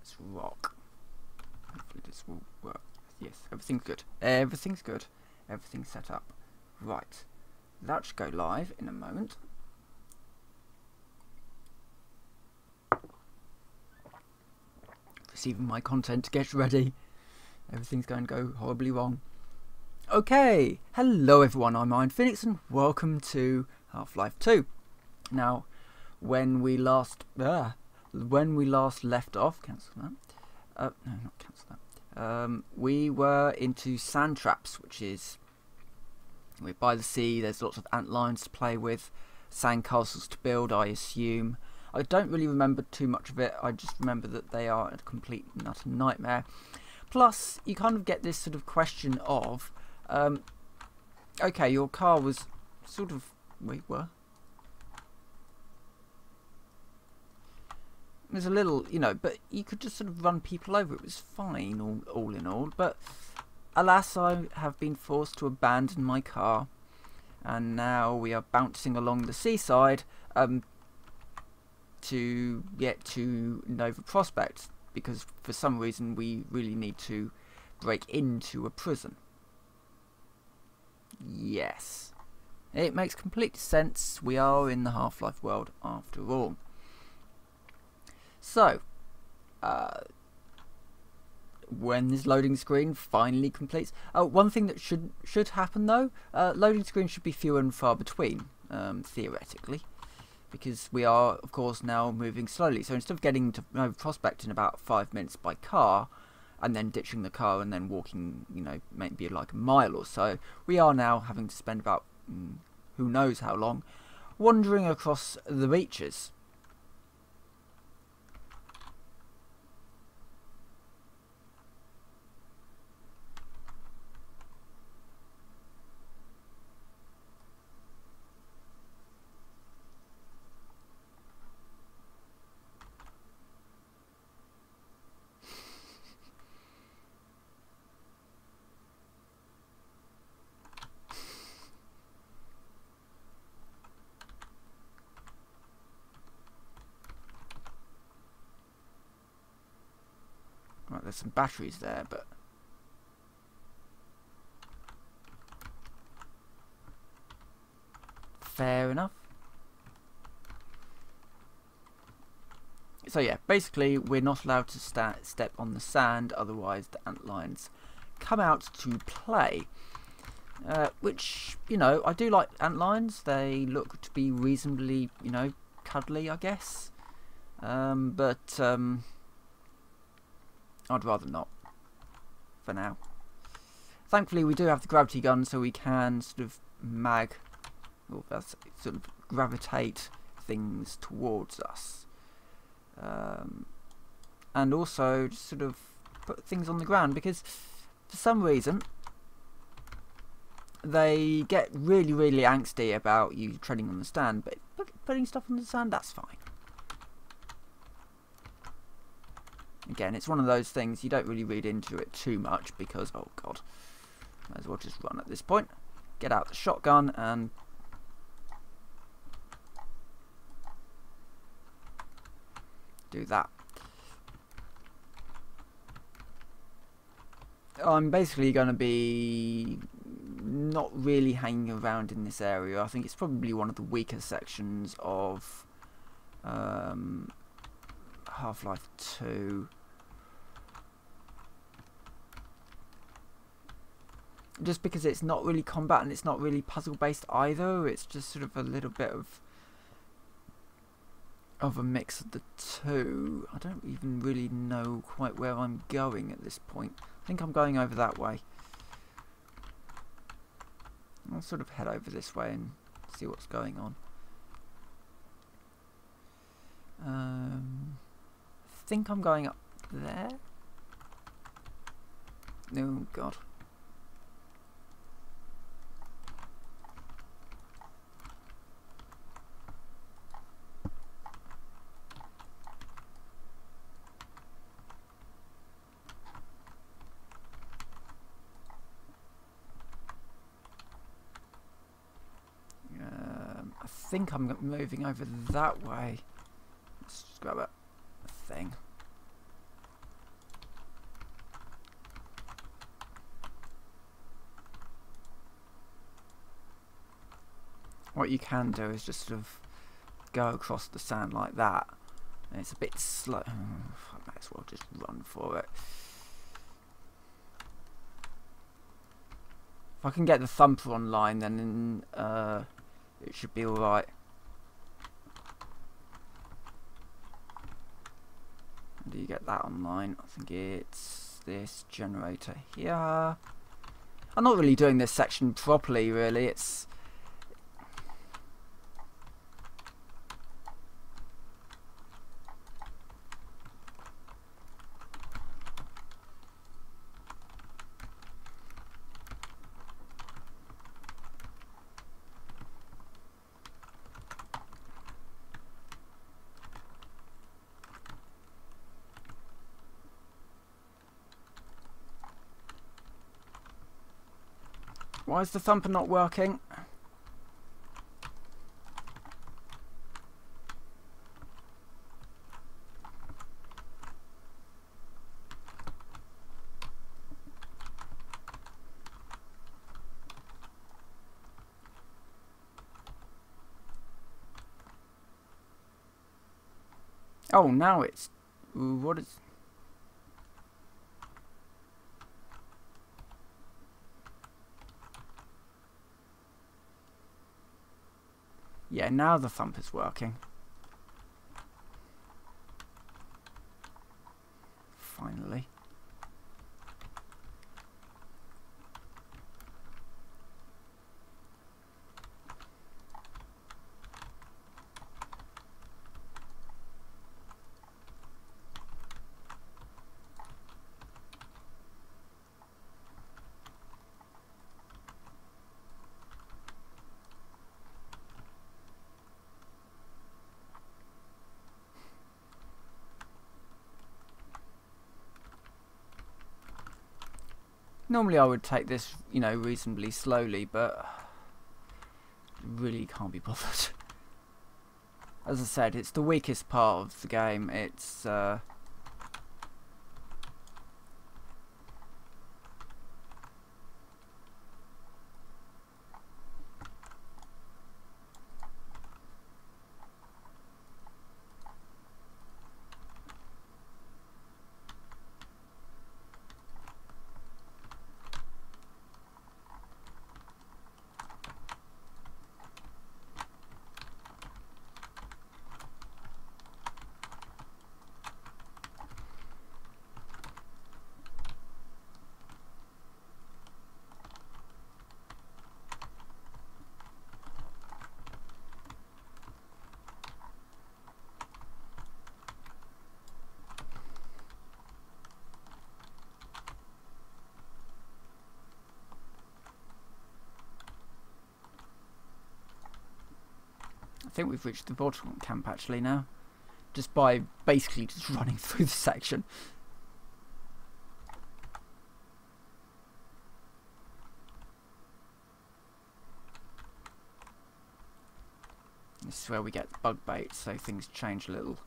let's rock. Hopefully this will work. Yes, everything's good. Everything's good. Everything's set up. Right. That should go live in a moment. Receiving my content, get ready. Everything's going to go horribly wrong. Okay, hello everyone, I'm Iron Phoenix and welcome to Half-Life 2. Now, when we last left off, cancel that. No, not cancel that. We were into sand traps, which is we're by the sea. There's lots of ant lions to play with, sand castles to build, I assume. I don't really remember too much of it. I just remember that they are a complete and utter nightmare. Plus, you kind of get this sort of question of, okay, your car was sort of, wait, what? It was a little, you know, but you could just sort of run people over. It was fine, all in all. But alas, I have been forced to abandon my car, and now we are bouncing along the seaside to get to Nova Prospect, because for some reason we really need to break into a prison. Yes, it makes complete sense. We are in the Half-Life world after all. So, when this loading screen finally completes, one thing that should happen though, loading screens should be fewer and far between, theoretically, because we are of course now moving slowly. So instead of getting to Nova Prospect in about 5 minutes by car, and then ditching the car and then walking, you know, maybe like a mile or so, we are now having to spend about who knows how long wandering across the beaches. Right, there's some batteries there, but fair enough. So yeah, basically we're not allowed to step on the sand, otherwise the antlions come out to play. Which, you know, I do like antlions. They look to be reasonably, you know, cuddly, I guess. But I'd rather not, for now. Thankfully, we do have the gravity gun, so we can sort of sort of gravitate things towards us. And also just sort of put things on the ground, because for some reason they get really, really angsty about you treading on the sand, but putting stuff on the sand, that's fine. Again, it's one of those things you don't really read into it too much, because, oh god, might as well just run at this point. Get out the shotgun and do that. I'm basically going to be not really hanging around in this area. I think it's probably one of the weaker sections of Half-Life 2. Just because it's not really combat and it's not really puzzle based either. It's just sort of a little bit of a mix of the two. I don't even really know quite where I'm going at this point. I think I'm going over that way. I'll sort of head over this way and see what's going on. I think I'm going up there. Oh god. I think I'm moving over that way. Let's just grab a thing. What you can do is just sort of go across the sand like that. And it's a bit slow. I might as well just run for it. If I can get the thumper online, then it should be alright. Do you get that online? I think it's this generator here. I'm not really doing this section properly, really. It's... Why is the thumper not working? Oh, now it's... What is... Yeah, now the thumper's working. Finally. Normally I would take this, you know, reasonably slowly, but really can't be bothered. As I said, it's the weakest part of the game. It's I think we've reached the Vortigaunt camp actually now, just by basically just running through the section. This is where we get the bug bait, so things change a little.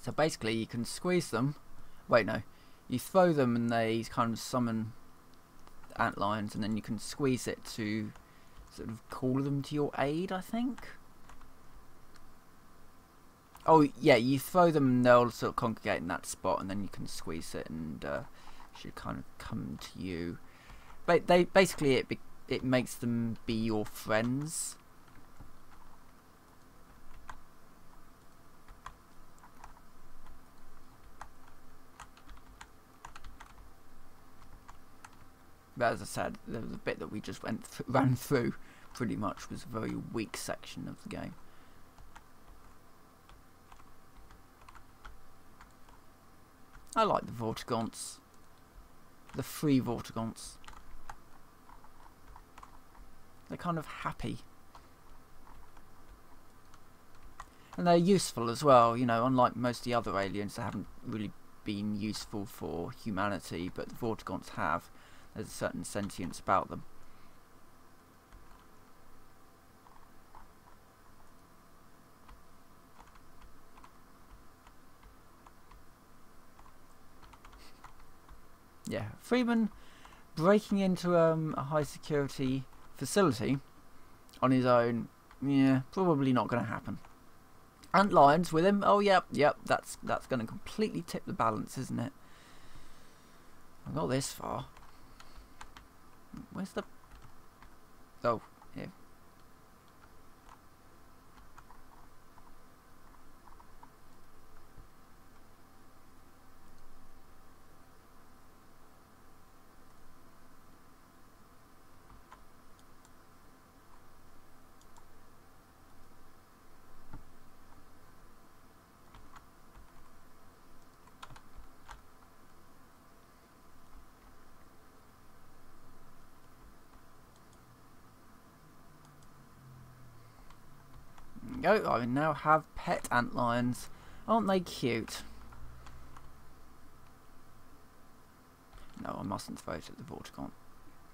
So basically you can squeeze them, wait no, you throw them and they kind of summon antlions, and then you can squeeze it to sort of call them to your aid, I think. Oh yeah, you throw them and they'll sort of congregate in that spot, and then you can squeeze it and should kind of come to you. But they basically it makes them be your friends. But as I said, the bit that we just ran through pretty much was a very weak section of the game. I like the Vortigaunts. The free Vortigaunts. They're kind of happy. And they're useful as well, you know, unlike most of the other aliens that haven't really been useful for humanity, but the Vortigaunts have. There's a certain sentience about them. Yeah, Freeman breaking into a high security facility on his own, yeah, probably not going to happen. Ant lions with him, oh yep, that's going to completely tip the balance, isn't it? I got this far. Where's the... Oh, here. Go, I now have pet ant lions. Aren't they cute? No, I mustn't vote at the Vorticon.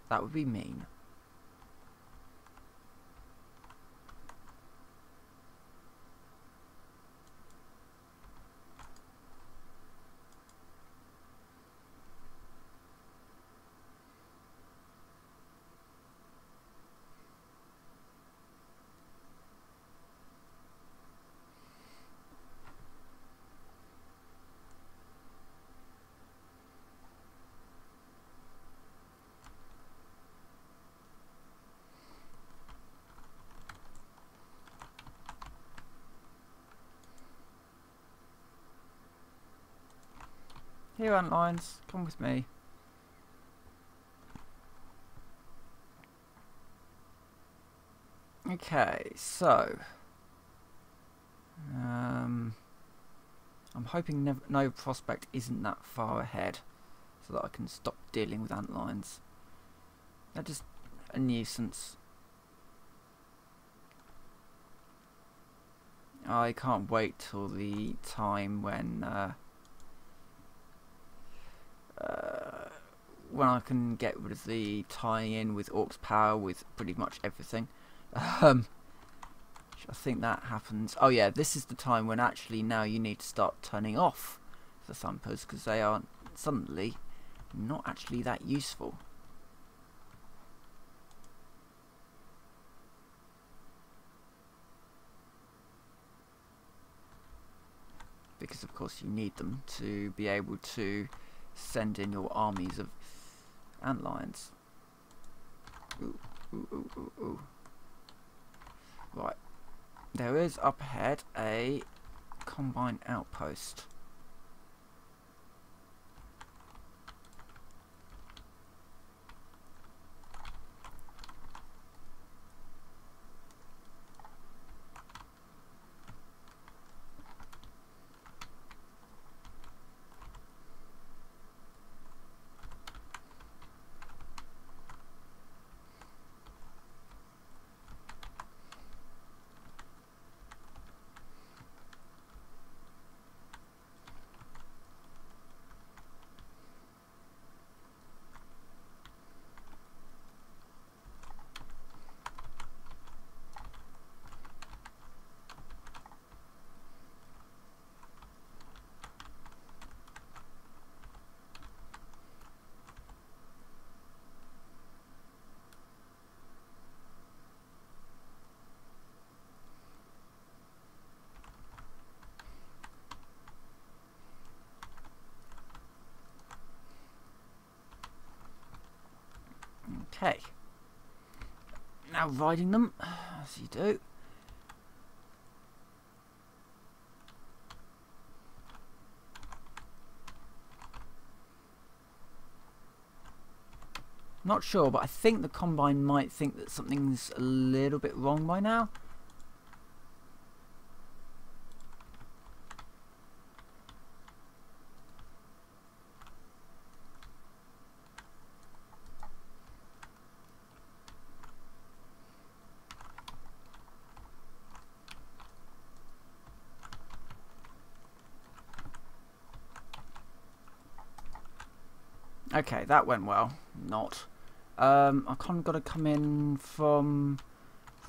That would be mean. Here, ant lions, come with me. Okay, so I'm hoping no prospect isn't that far ahead, so that I can stop dealing with ant lions. They're just a nuisance. I can't wait till the time when I can get rid of the tying in with Orc's power with pretty much everything. I think that happens. Oh yeah, this is the time when actually now you need to start turning off the thumpers, because they are suddenly not actually that useful. Because of course you need them to be able to send in your armies of ant lions. Ooh, ooh, ooh, ooh, ooh. Right, there is up ahead a combine outpost. Okay, now riding them, as you do. Not sure, but I think the combine might think that something's a little bit wrong by now. Okay, that went well. Not. I kind of got to come in from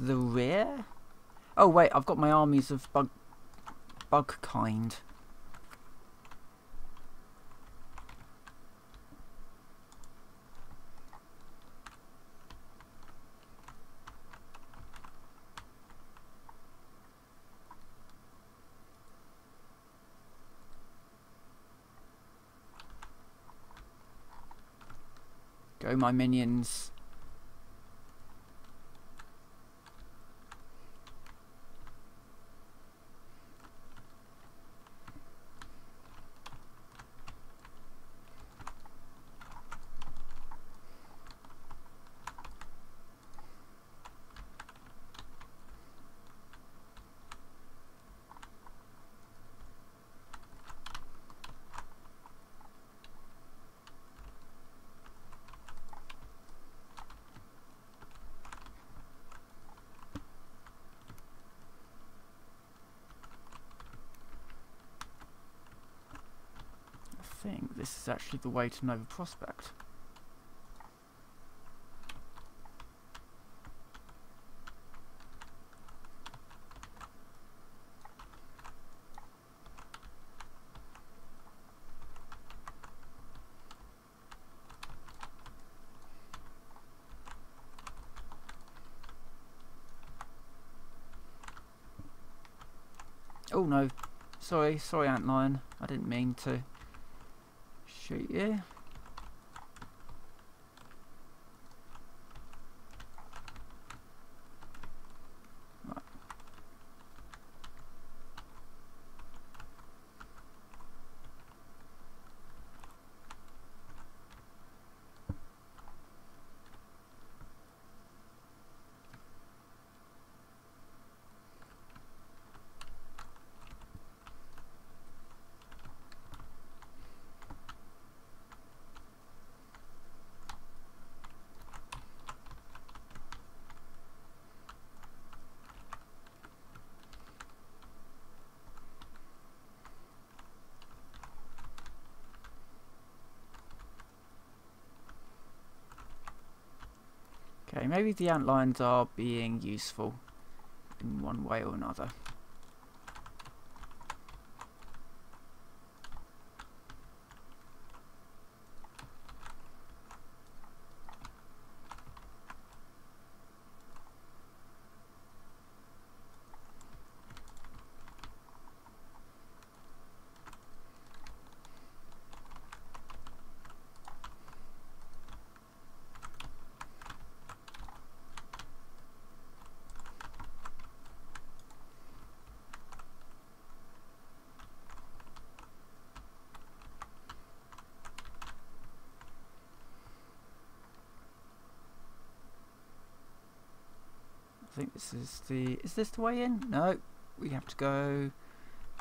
the rear. Oh wait, I've got my armies of bug kind. Go, my minions. I think this is actually the way to Nova Prospect. Oh no, sorry Antlion, I didn't mean to shoot you. Right. Okay, maybe the antlions are being useful in one way or another. I think this is the... Is this the way in? No, we have to go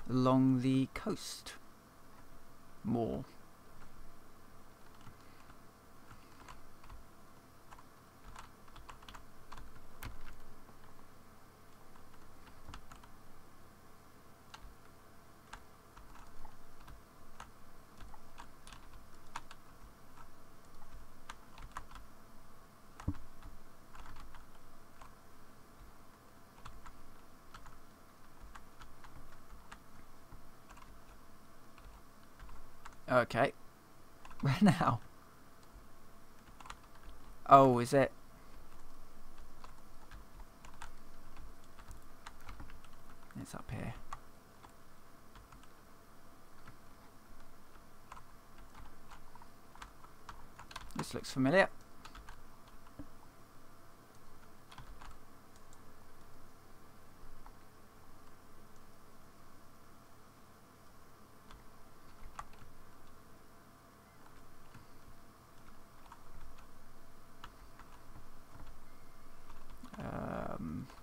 along the coast more. Okay. Where now? Oh, is it? It's up here. This looks familiar.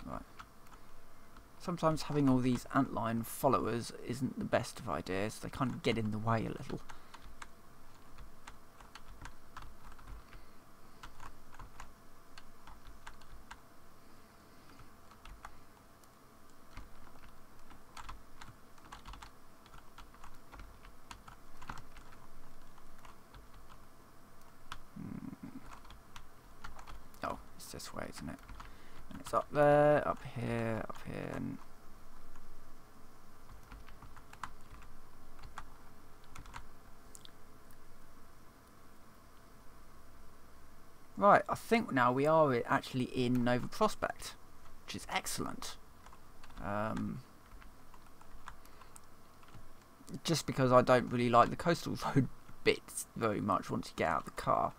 Right. Sometimes having all these antlion followers isn't the best of ideas. They kind of get in the way a little. this way, isn't it? And it's up there, up here, and... Right, I think now we are actually in Nova Prospect, which is excellent. Just because I don't really like the coastal road bits very much once you get out of the car.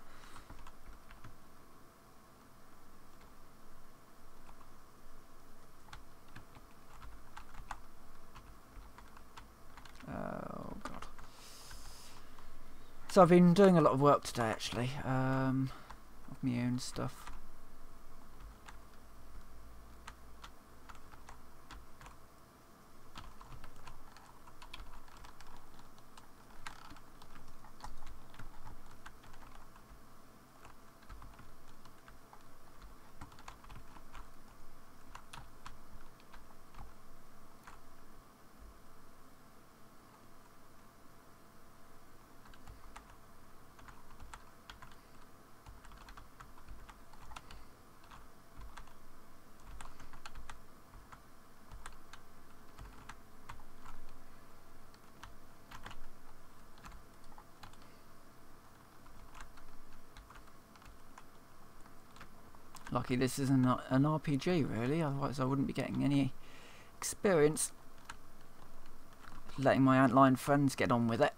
Oh god. So I've been doing a lot of work today actually, of my own stuff. Lucky this isn't an RPG really, otherwise I wouldn't be getting any experience. Letting my antlion friends get on with it.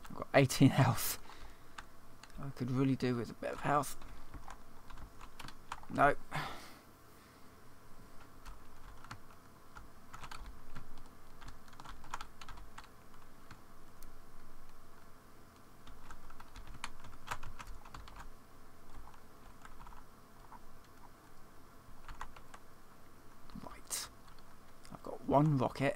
I've got 18 health. I could really do with a bit of health. No. Right. I've got one rocket.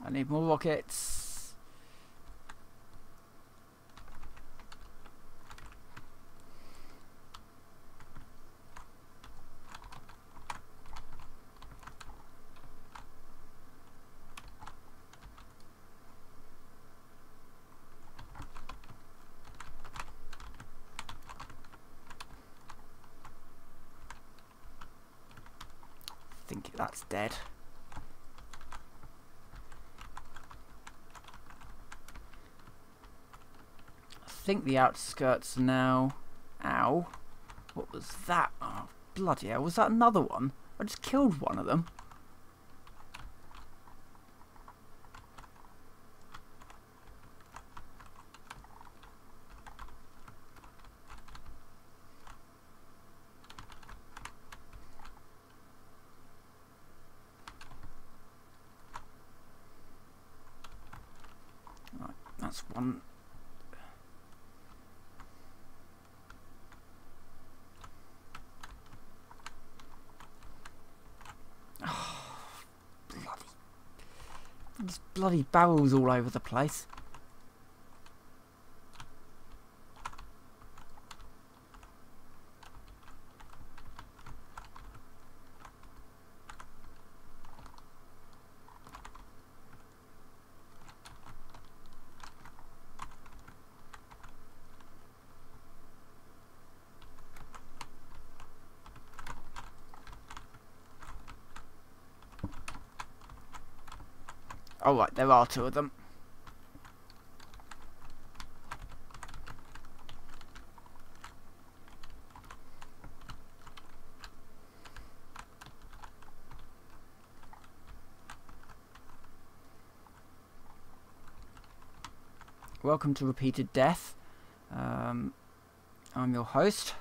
I need more rockets. I think that's dead. I think the outskirts are now... Ow. What was that? Oh, bloody hell. Was that another one? I just killed one of them. Right, that's one. There's bloody barrels all over the place. Oh right, there are two of them. Welcome to Repeated Death. I'm your host.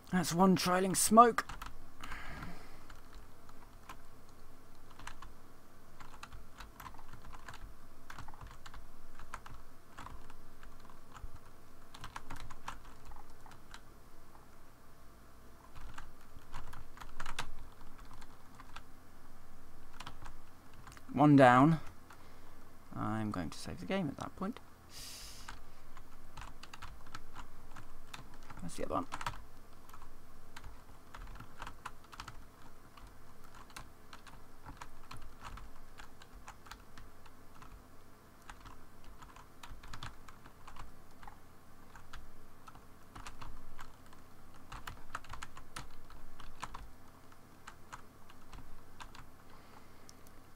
That's one trailing smoke. One down. I'm going to save the game at that point. That's the other one.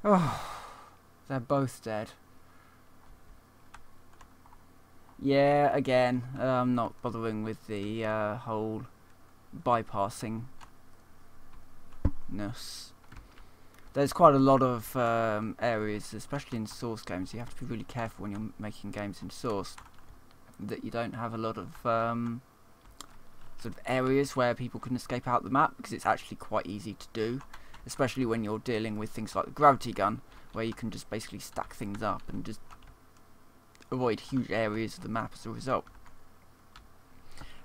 Oh, they're both dead. Yeah, again, I'm not bothering with the whole bypassing-ness. There's quite a lot of areas, especially in Source games, you have to be really careful when you're making games in Source, that you don't have a lot of sort of areas where people can escape out the map, because it's actually quite easy to do. Especially when you're dealing with things like the gravity gun, where you can just basically stack things up and just avoid huge areas of the map as a result.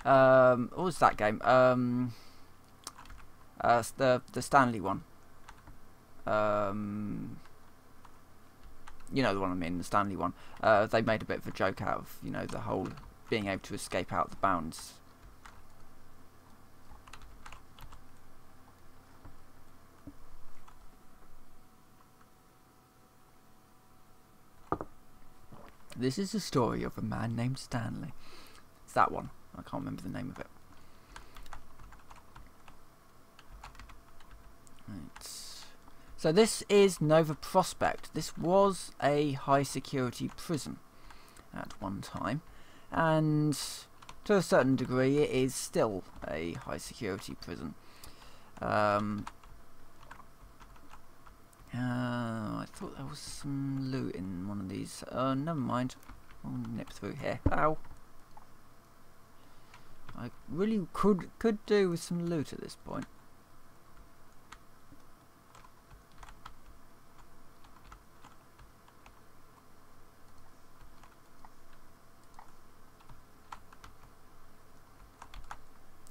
What was that game? The Stanley one. You know the one I mean, the Stanley one. They made a bit of a joke out of, you know, the whole being able to escape out the bounds. This is the story of a man named Stanley. It's that one. I can't remember the name of it. Right. So this is Nova Prospect. This was a high security prison at one time, and to a certain degree it is still a high security prison. I thought there was some loot in one of these. Never mind. I'll nip through here. Ow! I really could do with some loot at this point.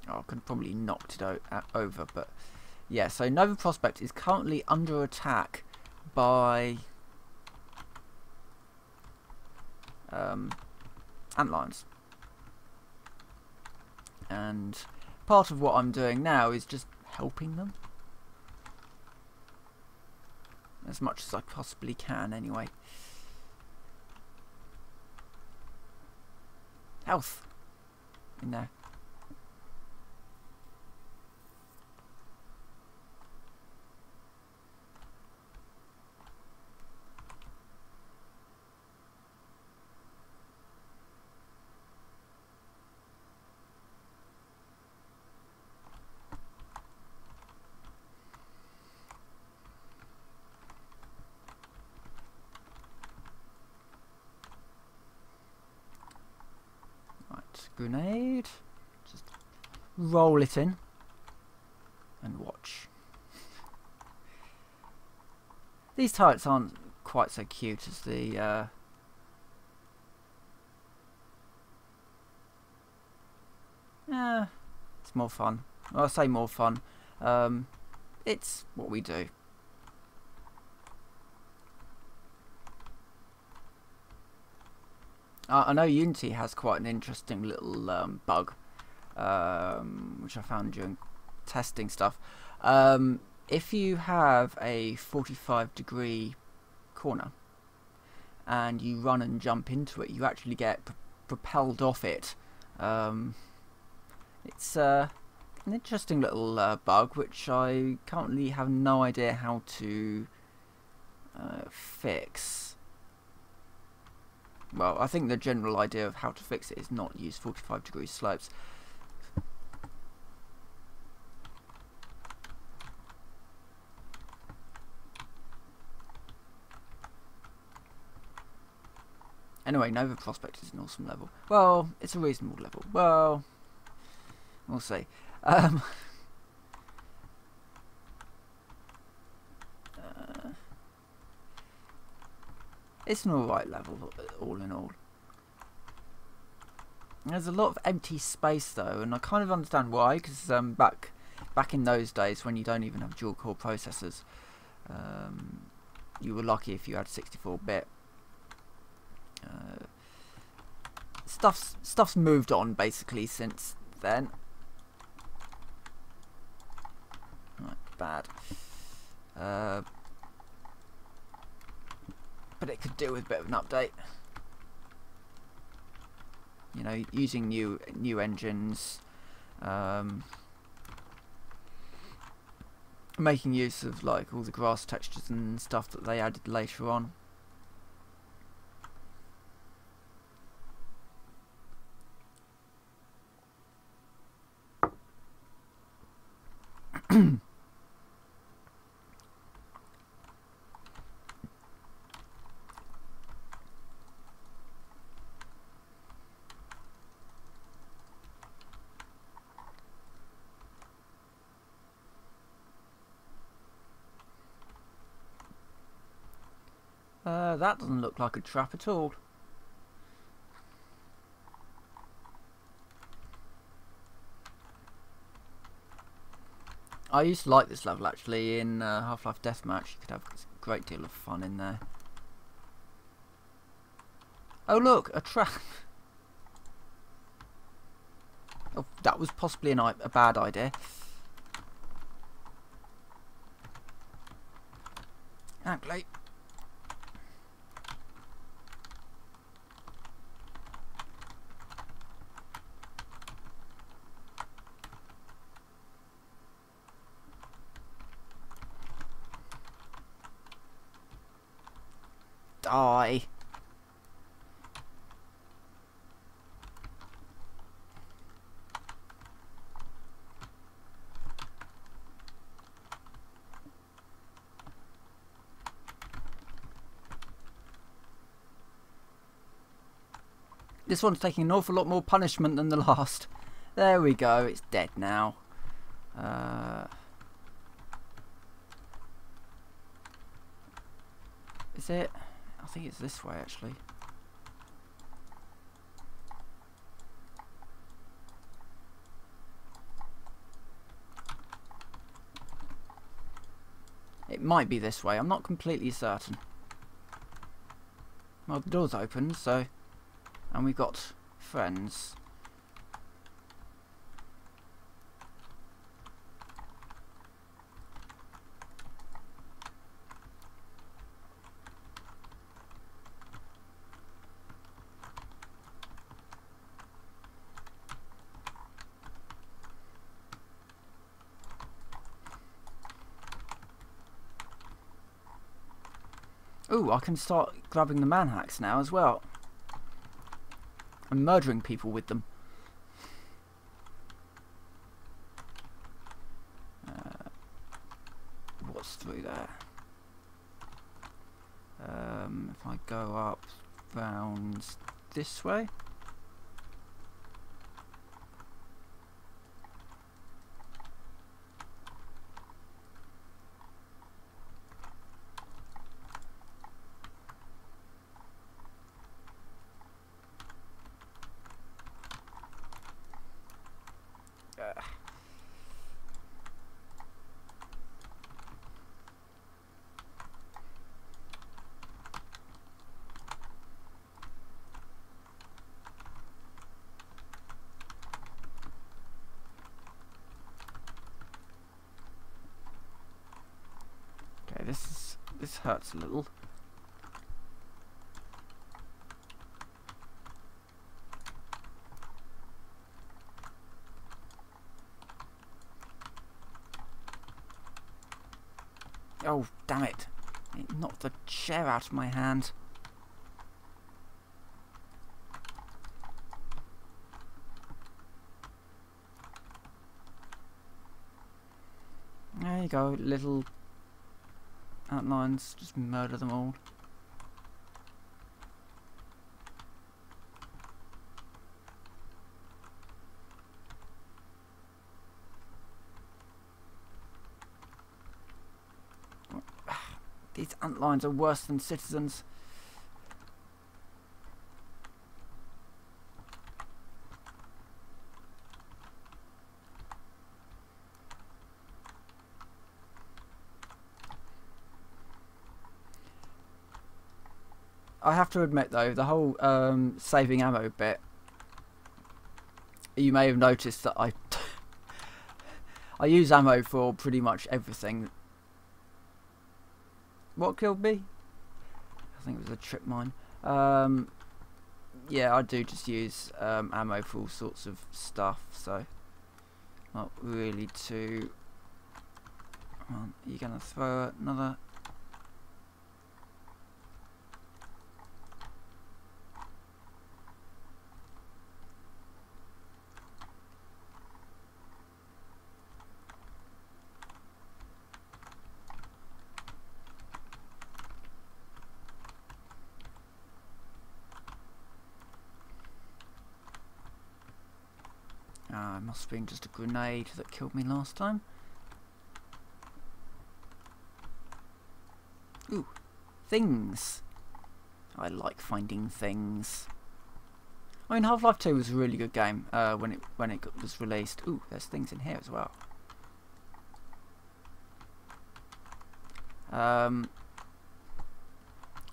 Oh, I could have probably knocked it over, but yeah. So Nova Prospect is currently under attack by antlions, and part of what I'm doing now is just helping them. as much as I possibly can anyway. Health in there. Grenade. Just roll it in and watch. These turrets aren't quite so cute as the it's more fun. Well, I say more fun. It's what we do. I know Unity has quite an interesting little bug, which I found during testing stuff. If you have a 45-degree corner and you run and jump into it, you actually get propelled off it. It's an interesting little bug, which I currently have no idea how to fix. Well, I think the general idea of how to fix it is not use 45-degree slopes. Anyway, Nova Prospect is an awesome level. Well, it's a reasonable level. Well, we'll see. It's an alright level, all in all. There's a lot of empty space though, and I kind of understand why, because back in those days when you don't even have dual core processors, you were lucky if you had 64-bit. Stuff's moved on basically since then. Right, bad. But it could do with a bit of an update. You know, using new engines, making use of like all the grass textures and stuff that they added later on. That doesn't look like a trap at all. I used to like this level actually in Half-Life Deathmatch. You could have a great deal of fun in there. Oh look, a trap! Oh, that was possibly a bad idea. Actually. Die. This one's taking an awful lot more punishment than the last. There we go, it's dead now. Is it? I think it's this way actually. It might be this way, I'm not completely certain. Well, the door's open, so... And we've got friends. Ooh, I can start grabbing the manhacks now as well. And murdering people with them. What's through there? If I go up, round this way. Okay, this hurts a little. Oh, damn it. It knocked the chair out of my hand. There you go, little outlines. Just murder them all. These antlines are worse than citizens. I have to admit though, the whole saving ammo bit, you may have noticed that I use ammo for pretty much everything. What killed me? I think it was a trip mine. Yeah, I do just use ammo for all sorts of stuff, so not really too... Come on, are you going to throw another... it must have been just a grenade that killed me last time. Ooh, things. I like finding things. I mean, Half-Life 2 was a really good game when it was released. Ooh, there's things in here as well.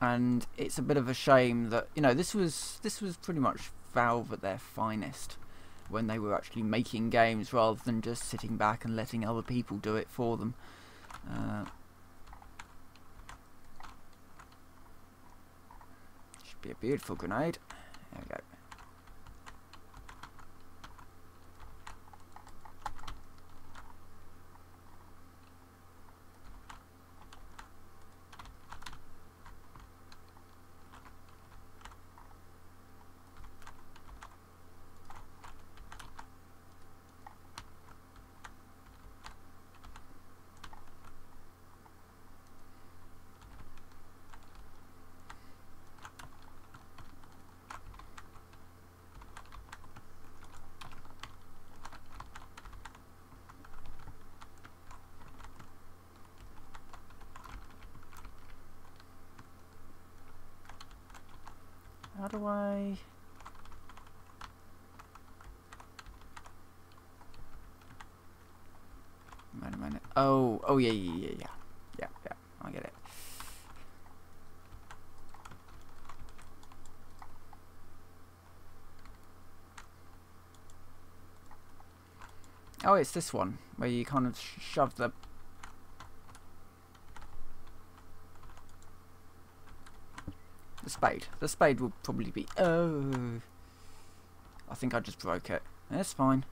And it's a bit of a shame that, you know, this was pretty much Valve at their finest, when they were actually making games rather than just sitting back and letting other people do it for them. Should be a beautiful grenade. There we go. How do I... Wait a minute. Oh yeah. Yeah, I get it. Oh, it's this one, where you kind of shove the... spade. The spade will probably be... Oh! I think I just broke it. It's fine.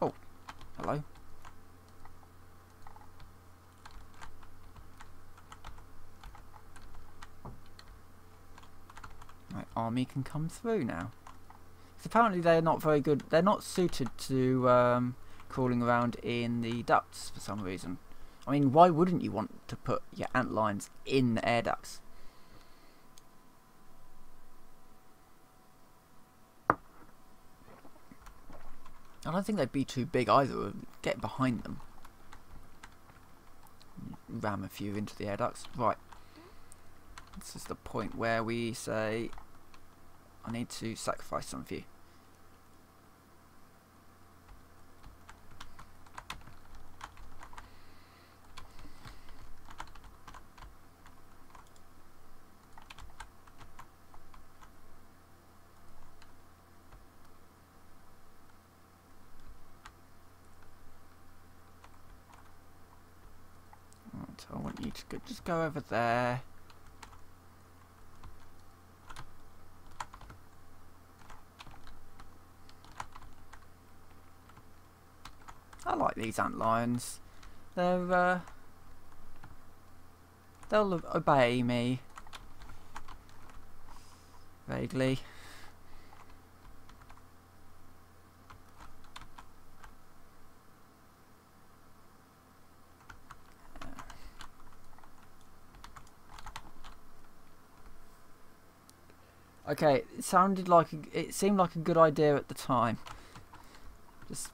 Oh, hello. army can come through now. So apparently they're not very good. They're not suited to crawling around in the ducts for some reason. I mean, why wouldn't you want to put your ant lions in the air ducts? I don't think they'd be too big either. Get behind them. Ram a few into the air ducts. Right. This is the point where we say, I need to sacrifice some of you. I want you to just go over there. I like these ant lions. They'll obey me vaguely. Okay, it seemed like a good idea at the time. Just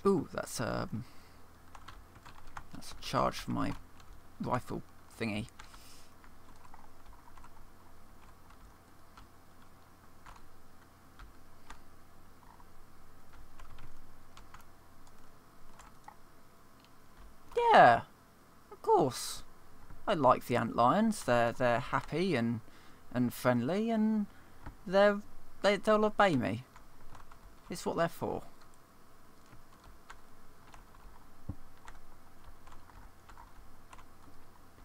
ooh, that's a charge for my rifle thingy. Yeah, of course. I like the ant lions. They're happy and friendly, and they'll obey me. It's what they're for.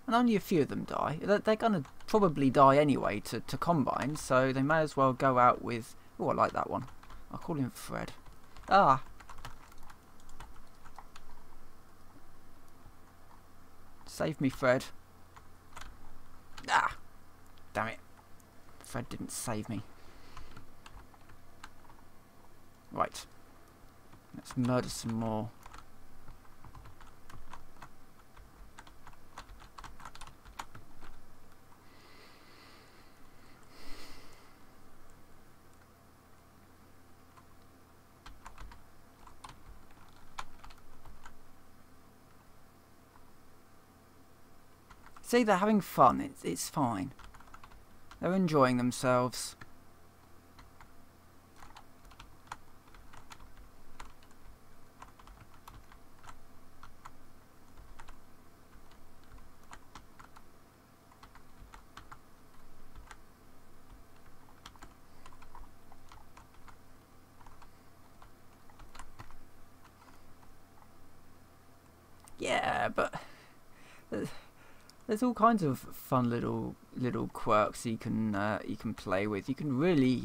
And only a few of them die. They're gonna probably die anyway to combine, so they may as well go out with. Oh, I like that one. I'll call him Fred. Ah. Save me, Fred. Ah. Damn it. Fred didn't save me. Right. Let's murder some more. See, they're having fun. It's fine. They're enjoying themselves. Yeah, but there's all kinds of fun little quirks you can play with. You can really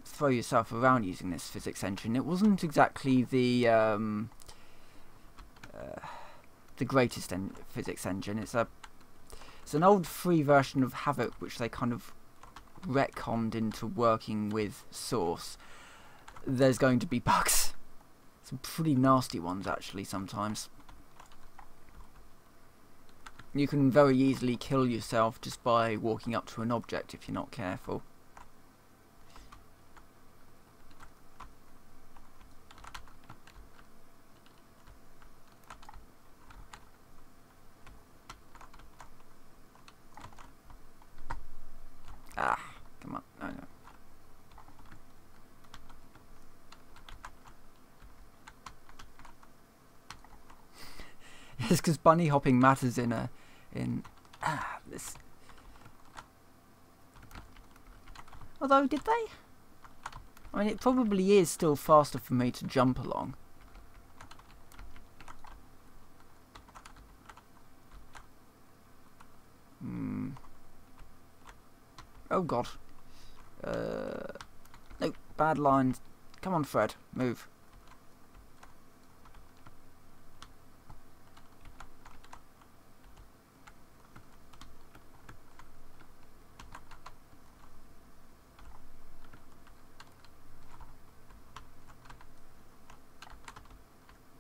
throw yourself around using this physics engine. It wasn't exactly the greatest physics engine. It's an old free version of Havoc, which they kind of retconned into working with Source. There's going to be bugs. Some pretty nasty ones, actually, sometimes. You can very easily kill yourself just by walking up to an object if you're not careful. Ah, come on. No, no. It's because bunny hopping matters in this. Although, did they? I mean, it probably is still faster for me to jump along. Oh god. No, bad lines. Come on, Fred, move.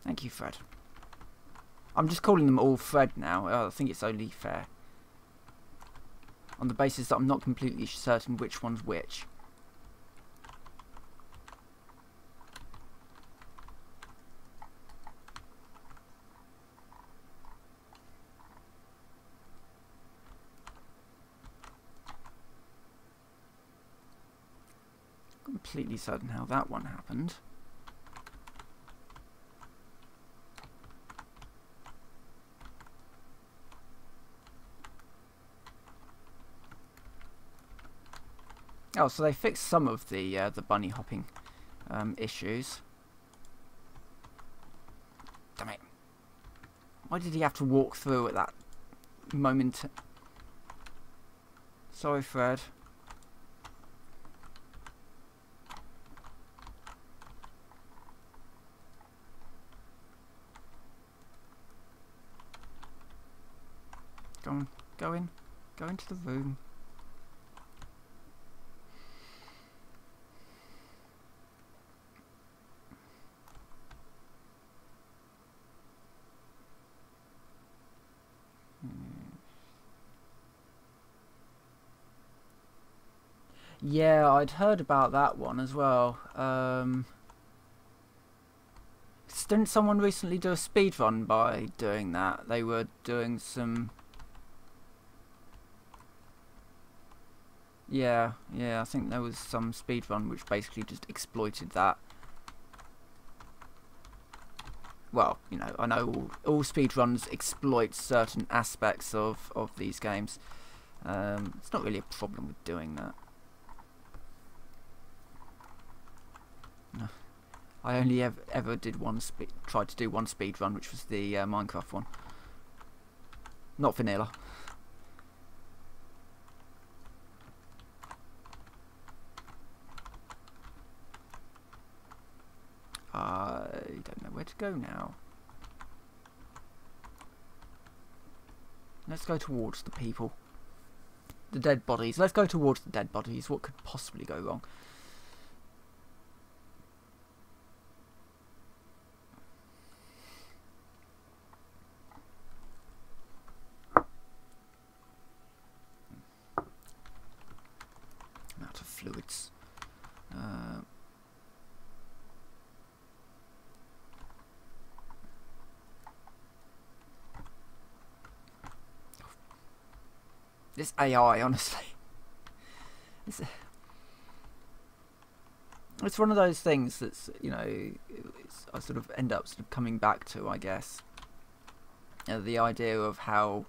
Thank you, Fred. I'm just calling them all Fred now. I think it's only fair. On the basis that I'm not completely certain which one's which. Completely certain how that one happened. Oh, so they fixed some of the bunny hopping issues. Damn it! Why did he have to walk through at that moment? Sorry, Fred. Go on, go into the room. Yeah, I'd heard about that one as well. Didn't someone recently do a speedrun by doing that? They were doing some... Yeah, I think there was some speedrun which basically just exploited that. Well, you know, I know all speedruns exploit certain aspects of these games. It's not really a problem with doing that. No. I only ever did tried to do one speedrun, which was the Minecraft one. Not vanilla. I don't know where to go now. Let's go towards the people. The dead bodies. Let's go towards the dead bodies. What could possibly go wrong? I'm out of fluids. This AI, honestly, it's one of those things that's, you know, I sort of end up sort of coming back to, I guess, the idea of how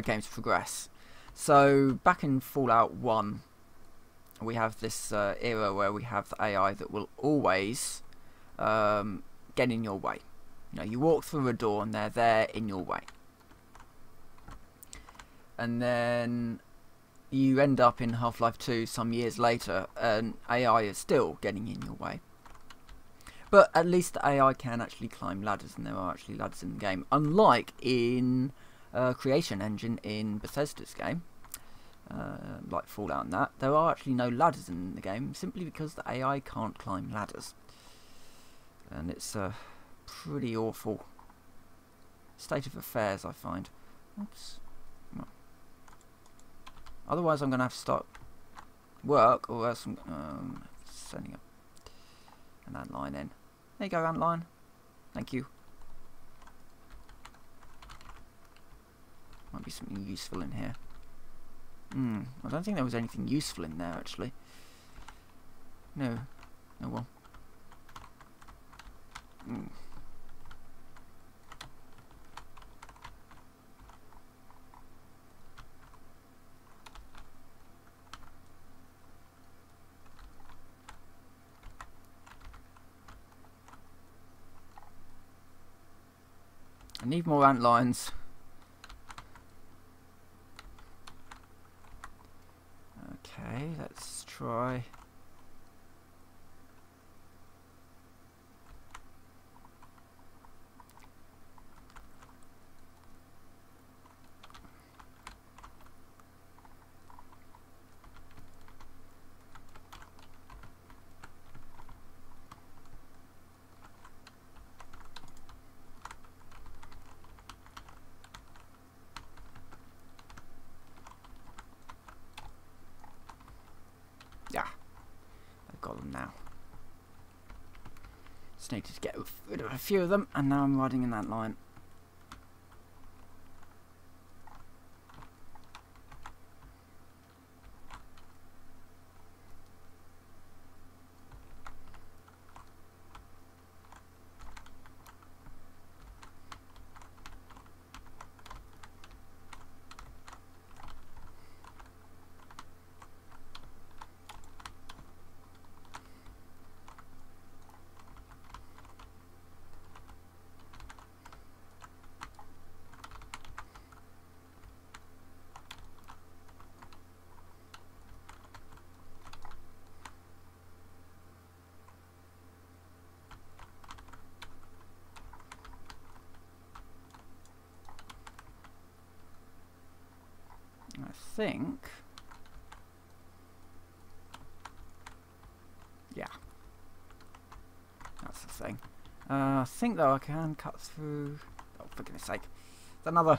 games progress. So back in Fallout 1, we have this era where we have the AI that will always get in your way. You know, you walk through a door and they're there in your way. And then you end up in Half-Life 2 some years later and AI is still getting in your way. But at least the AI can actually climb ladders, and there are actually ladders in the game. Unlike in Creation Engine in Bethesda's game, like Fallout and that, there are actually no ladders in the game, simply because the AI can't climb ladders. And it's a pretty awful state of affairs, I find. Oops. Otherwise I'm going to have to start work, or else I'm sending up an antline in. There you go, antline. Thank you. Might be something useful in here. I don't think there was anything useful in there, actually. No. Oh well. I need more ant lines. Okay, let's try. Yeah, I've got them now. Just needed to get rid of a few of them, and now I'm riding in that line. I think, yeah, that's the thing. I think though I can cut through. Oh, for goodness sake! There's another.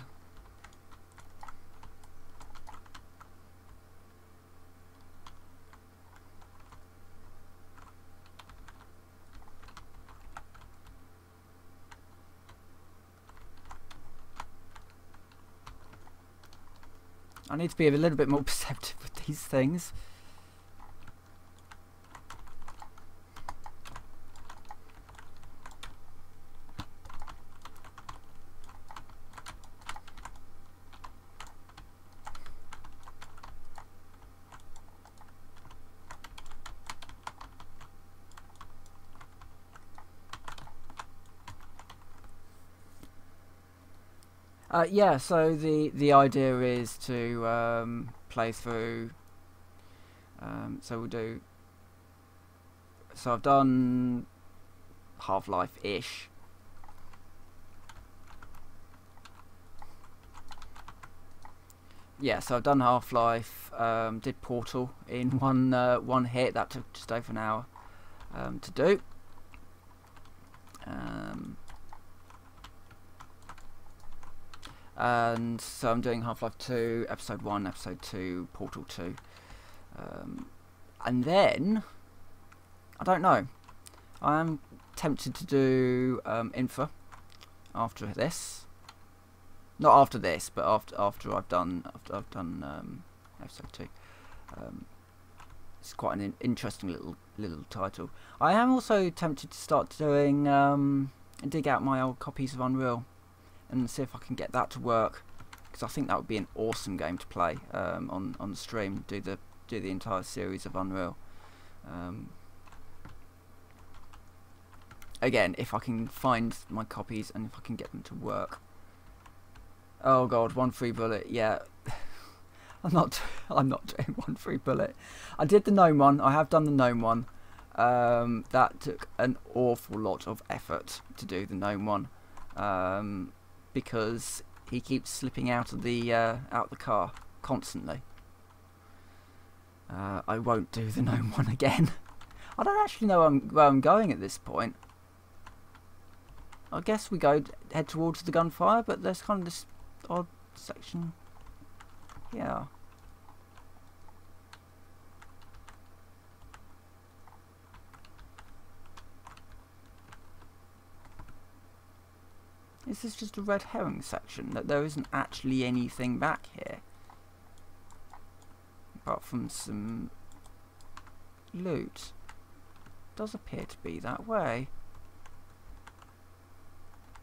I need to be a little bit more perceptive with these things. Yeah, so the idea is to play through. So we'll do. So I've done Half-Life-ish. Yeah, so I've done Half-Life. Did Portal in one hit. That took just over an hour to do. And so I'm doing Half-Life 2, Episode 1, Episode 2, Portal 2. And then, I don't know, I am tempted to do Infa after this. Not after this, but after I've done Episode 2. It's quite an interesting little title. I am also tempted to start doing dig out my old copies of Unreal and see if I can get that to work, because I think that would be an awesome game to play on the stream. Do the entire series of Unreal. Again, if I can find my copies and if I can get them to work. Oh god, one free bullet. Yeah, I'm not doing one free bullet. I did the gnome one. I have done the gnome one. That took an awful lot of effort to do the gnome one. Because he keeps slipping out of the car constantly. I won't do the gnome one again. I don't actually know where I'm going at this point. I guess we head towards the gunfire, but there's kind of this odd section here. Is this just a red herring section, that there isn't actually anything back here? Apart from some loot. Does appear to be that way.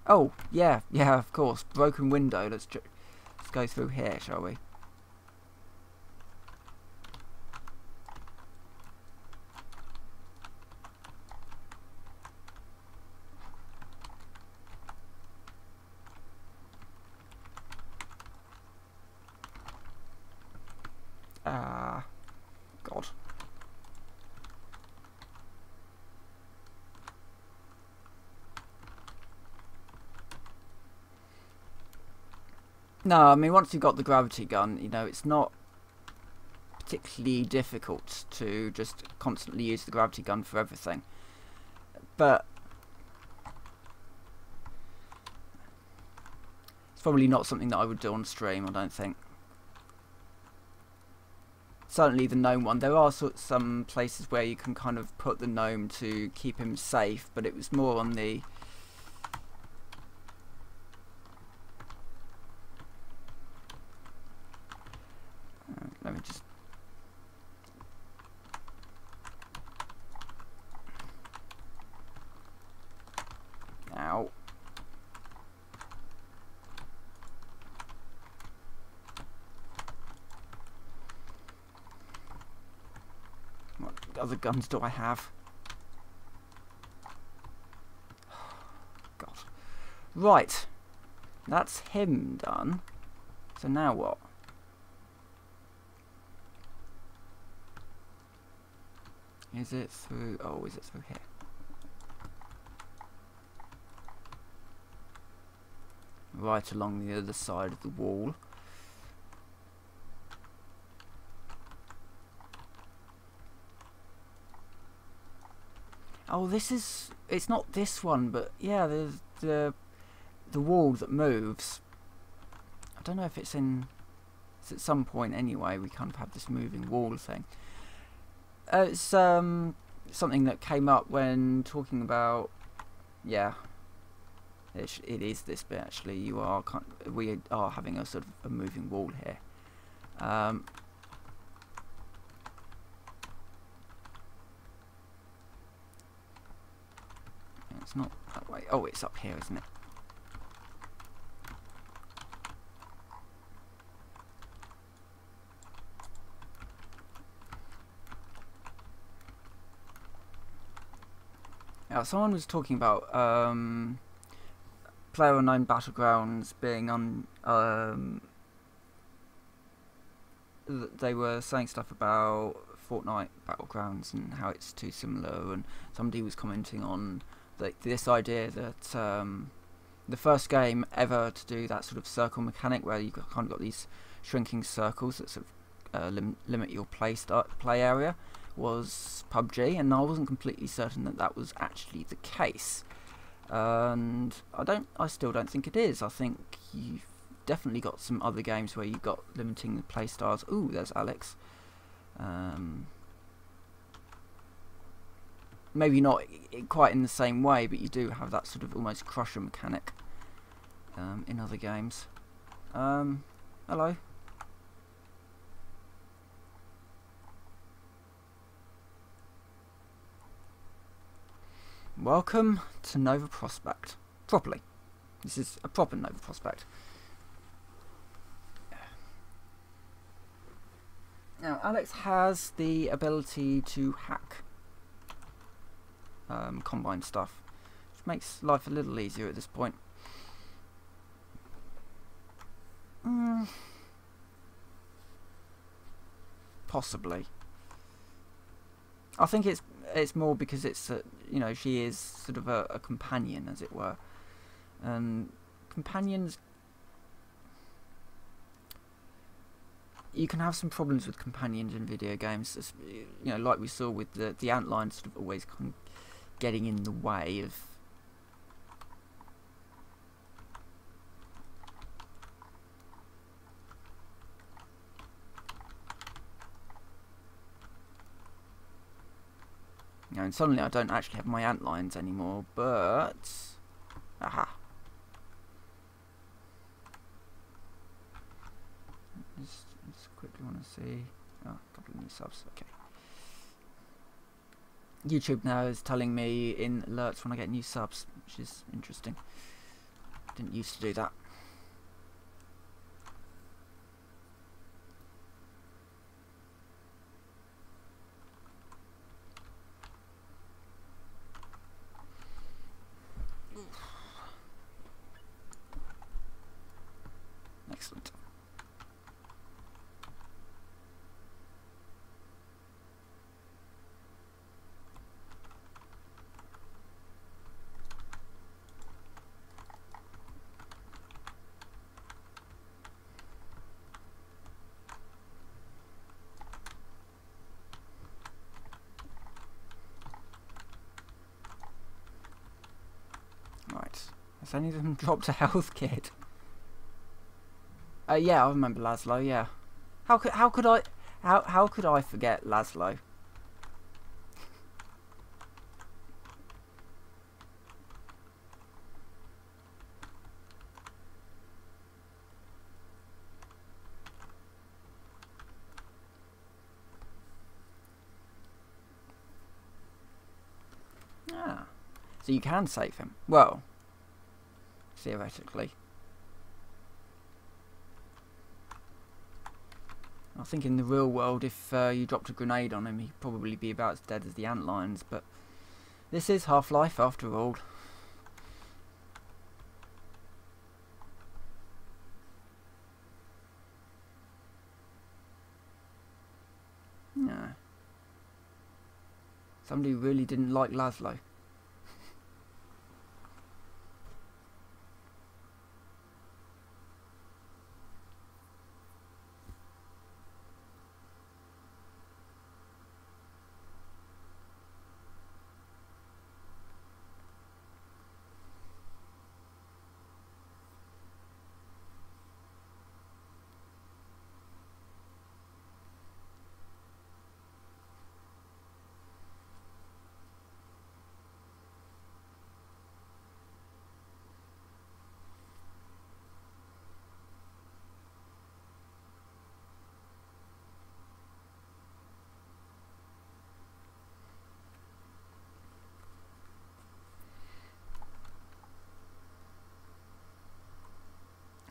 Oh, yeah, of course. Broken window. Let's go through here, shall we? No, I mean, once you've got the gravity gun, you know, it's not particularly difficult to just constantly use the gravity gun for everything. But it's probably not something that I would do on stream, I don't think. Certainly the gnome one. There are some places where you can kind of put the gnome to keep him safe, but it was more on the... let me just... Ow. What other guns do I have? God. Right. That's him done. So now what? Is it through... oh, is it through here? Right along the other side of the wall. Oh, this is... it's not this one, but yeah, there's the wall that moves. I don't know if it's in... it's at some point anyway, we kind of have this moving wall thing. It's something that came up when talking about... yeah. It is this bit actually. We are having a sort of a moving wall here. It's not that way. Oh, it's up here, isn't it? Now, someone was talking about PlayerUnknown Battlegrounds being on. They were saying stuff about Fortnite Battlegrounds and how it's too similar, and somebody was commenting on this idea that the first game ever to do that sort of circle mechanic, where you kind of got these shrinking circles that sort of limit your play area, was PUBG, and I wasn't completely certain that that was actually the case. And I still don't think it is. I think you've definitely got some other games where you've got limiting the play styles. Ooh, there's Alex. Maybe not quite in the same way, but you do have that sort of almost crusher mechanic in other games. Hello. Welcome to Nova Prospect. Properly. This is a proper Nova Prospect. Now, Alex has the ability to hack Combine stuff, which makes life a little easier at this point. Possibly. I think it's more because it's you know, she is sort of a companion, as it were, and companions, you can have some problems with companions in video games, you know, like we saw with the antlion sort of always kind of getting in the way of you know, and suddenly I don't actually have my antlions anymore, but aha. Just quickly want to see. Oh, a couple of new subs. Okay. YouTube now is telling me in alerts when I get new subs, which is interesting. Didn't used to do that. Excellent. any of them dropped a health kit? Yeah, I remember Laszlo. Yeah. How could I forget Laszlo? Ah, so you can save him. Well, theoretically. I think in the real world, if you dropped a grenade on him, he'd probably be about as dead as the antlions, but this is Half-Life after all. Yeah. Somebody really didn't like Laszlo.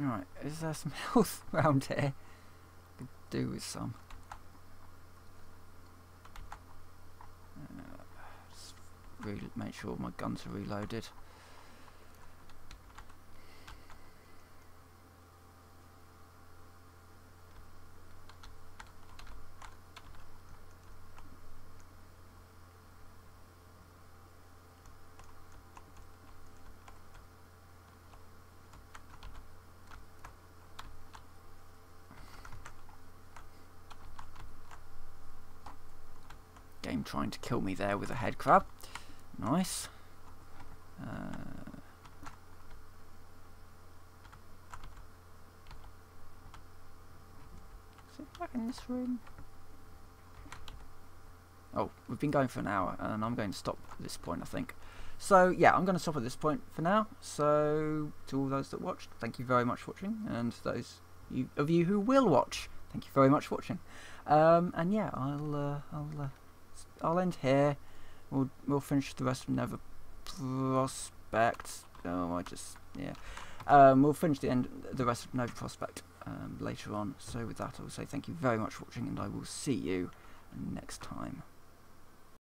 Right, is there some health around here? Could do with some. Just really make sure my guns are reloaded. Game trying to kill me there with a head crab. Nice. Is it back in this room? Oh, we've been going for an hour, and I'm going to stop at this point, I think. So, yeah, I'm going to stop at this point for now. So, to all those that watched, thank you very much for watching, and those of you who will watch, thank you very much for watching. And yeah, I'll end here. We'll finish the rest of Never Prospect. Oh, we'll finish the rest of Never Prospect later on. So with that, I will say thank you very much for watching, and I will see you next time.